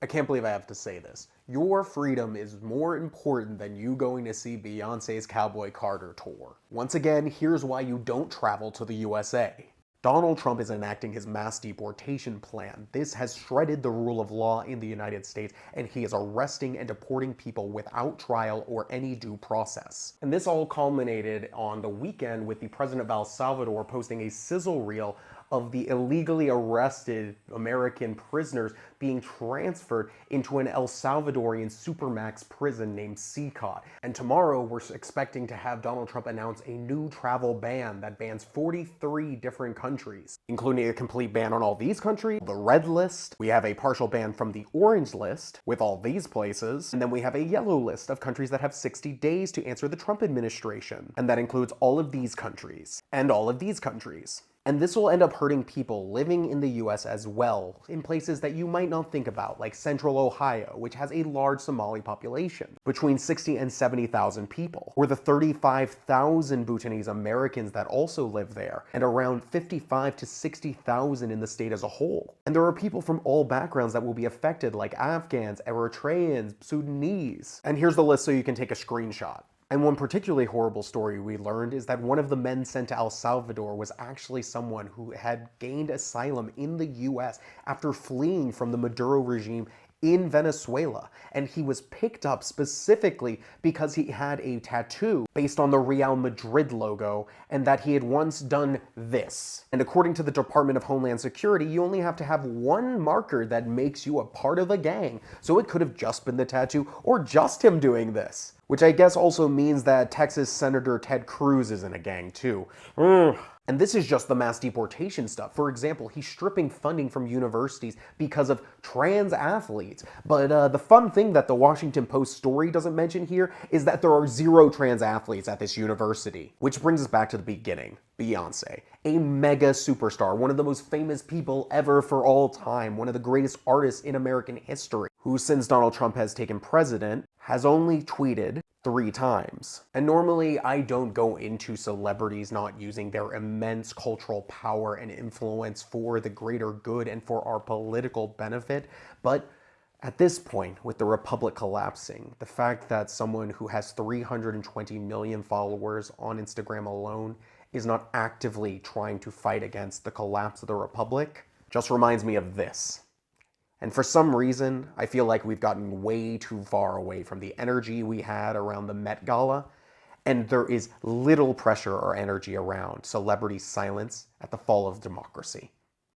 I can't believe I have to say this. Your freedom is more important than you going to see Beyonce's Cowboy Carter tour. Once again, here's why you don't travel to the USA. Donald Trump is enacting his mass deportation plan. This has shredded the rule of law in the United States, and he is arresting and deporting people without trial or any due process. And this all culminated on the weekend with the president of El Salvador posting a sizzle reel of the illegally arrested American prisoners being transferred into an El Salvadorian supermax prison named CCOT. And tomorrow we're expecting to have Donald Trump announce a new travel ban that bans 43 different countries, including a complete ban on all these countries, the red list, we have a partial ban from the orange list with all these places, and then we have a yellow list of countries that have 60 days to answer the Trump administration. And that includes all of these countries and all of these countries. And this will end up hurting people living in the US as well, in places that you might not think about, like central Ohio, which has a large Somali population, between 60 and 70,000 people, or the 35,000 Bhutanese Americans that also live there, and around 55 to 60,000 in the state as a whole. And there are people from all backgrounds that will be affected, like Afghans, Eritreans, Sudanese. And here's the list so you can take a screenshot. And one particularly horrible story we learned is that one of the men sent to El Salvador was actually someone who had gained asylum in the US after fleeing from the Maduro regime in Venezuela. And he was picked up specifically because he had a tattoo based on the Real Madrid logo and that he had once done this. And according to the Department of Homeland Security, you only have to have one marker that makes you a part of a gang. So it could have just been the tattoo or just him doing this. Which I guess also means that Texas Senator Ted Cruz is in a gang too. And this is just the mass deportation stuff. For example, he's stripping funding from universities because of trans athletes. But the fun thing that the Washington Post story doesn't mention here is that there are 0 trans athletes at this university. Which brings us back to the beginning. Beyonce, a mega superstar, one of the most famous people ever for all time, one of the greatest artists in American history, who since Donald Trump has taken president, has only tweeted 3 times. And normally I don't go into celebrities not using their immense cultural power and influence for the greater good and for our political benefit, but at this point, with the republic collapsing, the fact that someone who has 320 million followers on Instagram alone is not actively trying to fight against the collapse of the republic just reminds me of this. And for some reason, I feel like we've gotten way too far away from the energy we had around the Met Gala, and there is little pressure or energy around celebrity silence at the fall of democracy.